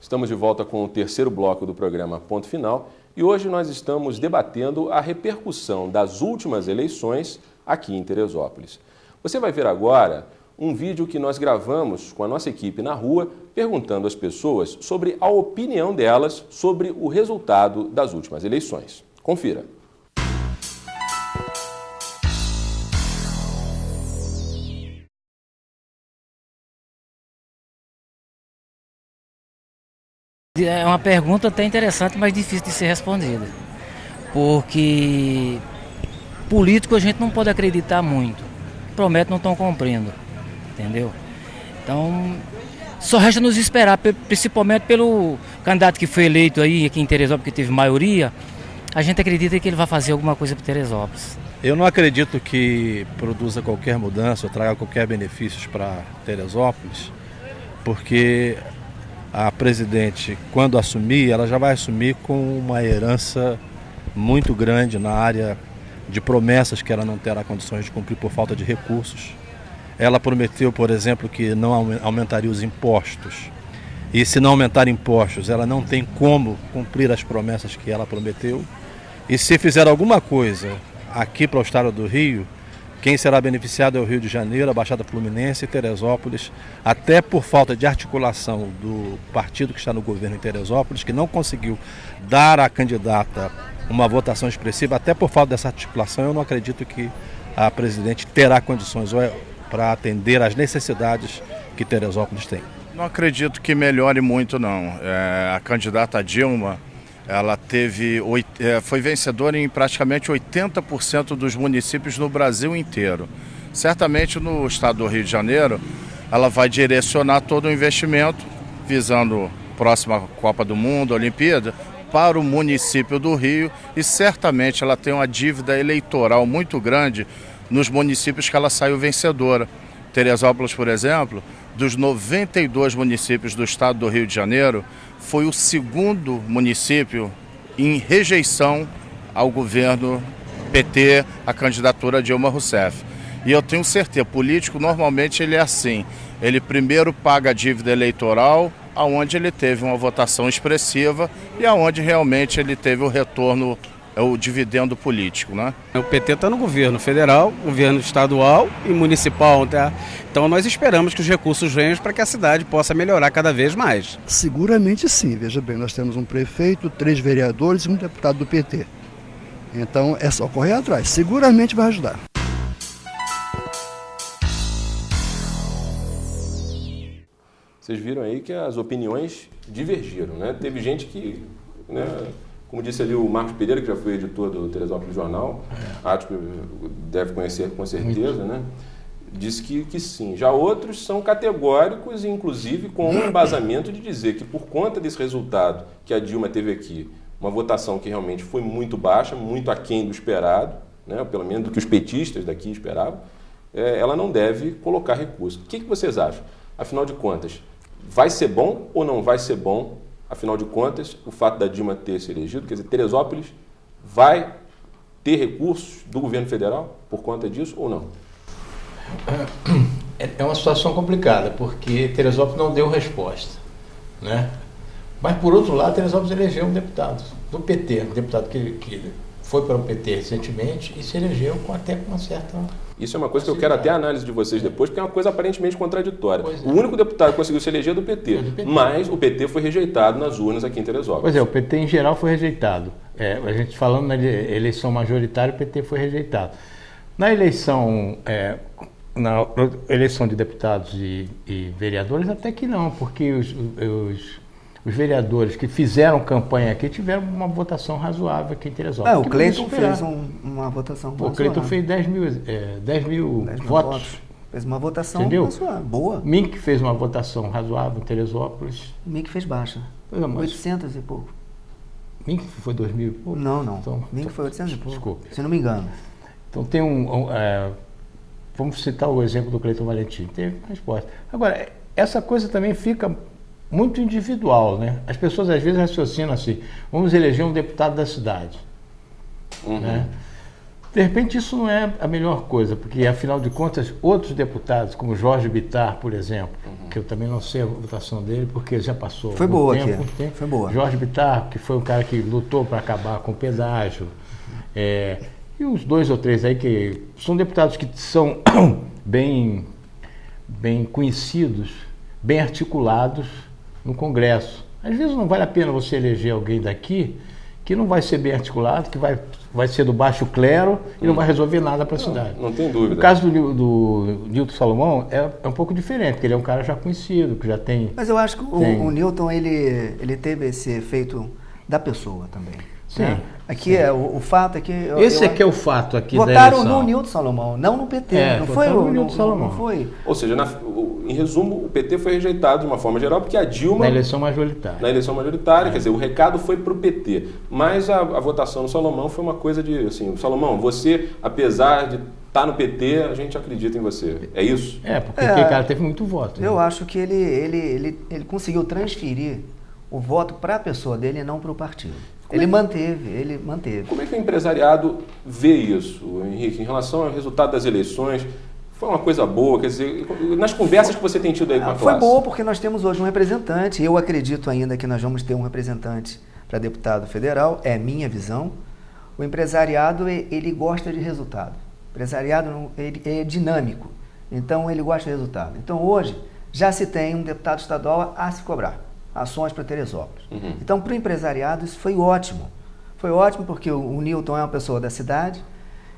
Estamos de volta com o terceiro bloco do programa Ponto Final e hoje nós estamos debatendo a repercussão das últimas eleições aqui em Teresópolis. Você vai ver agora um vídeo que nós gravamos com a nossa equipe na rua, perguntando às pessoas sobre a opinião delas sobre o resultado das últimas eleições. Confira. É uma pergunta até interessante, mas difícil de ser respondida. Porque político a gente não pode acreditar muito. Promete, não estão cumprindo. Entendeu? Então, só resta nos esperar, principalmente pelo candidato que foi eleito aí aqui em Teresópolis, que teve maioria. A gente acredita que ele vai fazer alguma coisa para Teresópolis. Eu não acredito que produza qualquer mudança ou traga qualquer benefício para Teresópolis, porque a presidente, quando assumir, ela já vai assumir com uma herança muito grande na área de promessas que ela não terá condições de cumprir por falta de recursos. Ela prometeu, por exemplo, que não aumentaria os impostos. E se não aumentar impostos, ela não tem como cumprir as promessas que ela prometeu. E se fizer alguma coisa aqui para o estado do Rio, quem será beneficiado é o Rio de Janeiro, a Baixada Fluminense e Teresópolis, até por falta de articulação do partido que está no governo em Teresópolis, que não conseguiu dar à candidata uma votação expressiva, até por falta dessa articulação, eu não acredito que a presidente terá condições para atender às necessidades que Teresópolis tem. Não acredito que melhore muito, não. A candidata Dilma, ela foi vencedora em praticamente 80% dos municípios no Brasil inteiro. Certamente no estado do Rio de Janeiro, ela vai direcionar todo o investimento, visando a próxima Copa do Mundo, Olimpíada, para o município do Rio, e certamente ela tem uma dívida eleitoral muito grande nos municípios que ela saiu vencedora. Teresópolis, por exemplo, dos 92 municípios do estado do Rio de Janeiro, foi o segundo município em rejeição ao governo PT, a candidatura Dilma Rousseff. E eu tenho certeza, político normalmente ele é assim, ele primeiro paga a dívida eleitoral, aonde ele teve uma votação expressiva e aonde realmente ele teve o retorno, o dividendo político, né? O PT está no governo federal, governo estadual e municipal, tá? Então nós esperamos que os recursos venham para que a cidade possa melhorar cada vez mais. Seguramente sim, veja bem, nós temos um prefeito, 3 vereadores e um deputado do PT. Então é só correr atrás, seguramente vai ajudar. Vocês viram aí que as opiniões divergiram, né? Teve gente que, né, como disse ali o Marcos Pereira, que já foi editor do Teresópolis Jornal, acho que deve conhecer com certeza, né? Disse que sim. Já outros são categóricos, inclusive com um embasamento de dizer que por conta desse resultado que a Dilma teve aqui, uma votação que realmente foi muito baixa, muito aquém do esperado, né? Pelo menos do que os petistas daqui esperavam, ela não deve colocar recurso. O que vocês acham? Afinal de contas, vai ser bom ou não vai ser bom? Afinal de contas, o fato da Dilma ter se elegido, quer dizer, Teresópolis vai ter recursos do governo federal por conta disso ou não? É uma situação complicada, porque Teresópolis não deu resposta, né? Mas, por outro lado, Teresópolis elegeu um deputado do PT, um deputado que foi para o PT recentemente e se elegeu até com uma certa... Isso é uma coisa que eu quero até a análise de vocês depois, porque é uma coisa aparentemente contraditória. O único deputado que conseguiu se eleger é do PT, mas o PT foi rejeitado nas urnas aqui em Teresópolis. Pois é, o PT em geral foi rejeitado. A gente falando na eleição majoritária, o PT foi rejeitado. Na eleição de deputados e vereadores, até que não, porque os vereadores que fizeram campanha aqui tiveram uma votação razoável aqui em Teresópolis. O Cleiton fez uma votação razoável. O Cleiton fez 10 mil votos. Fez uma votação razoável, boa. Mink fez uma votação razoável em Teresópolis. Mink fez baixa, 800 e pouco. Mink foi 2.000 e pouco? Não. Então, Mink foi 800 e pouco, desculpe. Se não me engano. Então tem vamos citar o exemplo do Cleiton Valentim, teve resposta. Agora, essa coisa também fica muito individual, né? As pessoas às vezes raciocinam assim, vamos eleger um deputado da cidade, né? De repente isso não é a melhor coisa, porque afinal de contas outros deputados, como Jorge Bittar, por exemplo, que eu também não sei a votação dele, porque já passou foi boa tempo. Foi boa. Jorge Bittar, que foi um cara que lutou para acabar com o pedágio, e uns 2 ou 3 aí que são deputados que são bem conhecidos, bem articulados no Congresso. Às vezes não vale a pena você eleger alguém daqui que não vai ser bem articulado, que vai ser do baixo clero e não vai resolver nada para a cidade. Não tem dúvida. O caso do Nilton Salomão é um pouco diferente, porque ele é um cara já conhecido, que já tem... Mas eu acho que o Nilton, ele teve esse efeito da pessoa também. Sim. Né? Aqui o fato é que... Esse é que é o fato aqui votaram da eleição. no Nilton Salomão, não no PT. Não foi no Nilton Salomão. Não foi. Ou seja, em resumo, o PT foi rejeitado de uma forma geral porque a Dilma... Na eleição majoritária. Na eleição majoritária, quer dizer, o recado foi para o PT. Mas a votação no Salomão foi uma coisa de, assim, Salomão, você, apesar de estar no PT, a gente acredita em você. É isso? Porque aquele cara teve muito voto. Eu acho que ele conseguiu transferir o voto para a pessoa dele e não para o partido. Ele manteve. Como é que o empresariado vê isso, Henrique, em relação ao resultado das eleições? Foi uma coisa boa, quer dizer, nas conversas que você tem tido aí com a classe? Foi boa porque nós temos hoje um representante, eu acredito ainda que nós vamos ter um representante para deputado federal, é minha visão. O empresariado, ele gosta de resultado. O empresariado ele é dinâmico, então ele gosta de resultado. Então hoje já se tem um deputado estadual a se cobrar ações para Teresópolis. Então, para o empresariado, isso foi ótimo. Foi ótimo porque o Nilton é uma pessoa da cidade,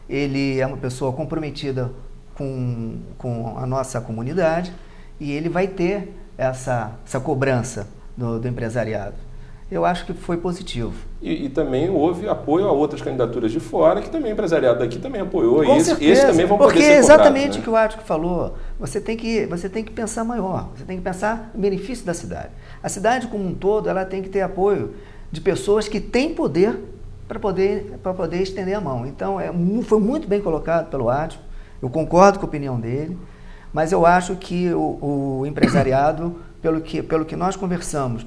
ele é uma pessoa comprometida com a nossa comunidade e ele vai ter essa cobrança do empresariado. Eu acho que foi positivo. E também houve apoio a outras candidaturas de fora, que também o empresariado daqui também apoiou. Com esse também vão porque poder ser é exatamente cobrados, né? o que o Ático falou. Você tem que pensar maior, você tem que pensar no benefício da cidade. A cidade como um todo, ela tem que ter apoio de pessoas que têm poder para poder estender a mão. Então, foi muito bem colocado pelo Ático, eu concordo com a opinião dele, mas eu acho que o empresariado, pelo que nós conversamos,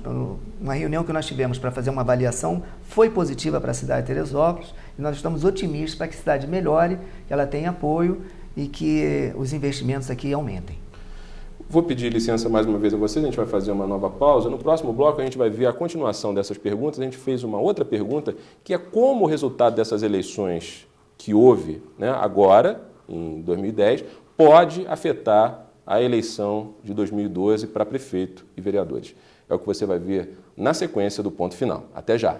uma reunião que nós tivemos para fazer uma avaliação, foi positiva para a cidade de Teresópolis, e nós estamos otimistas para que a cidade melhore, que ela tenha apoio e que os investimentos aqui aumentem. Vou pedir licença mais uma vez a vocês, a gente vai fazer uma nova pausa. No próximo bloco a gente vai ver a continuação dessas perguntas. A gente fez uma outra pergunta, que é como o resultado dessas eleições que houve, né, agora, em 2010, pode afetar a eleição de 2012 para prefeito e vereadores. É o que você vai ver na sequência do Ponto Final. Até já!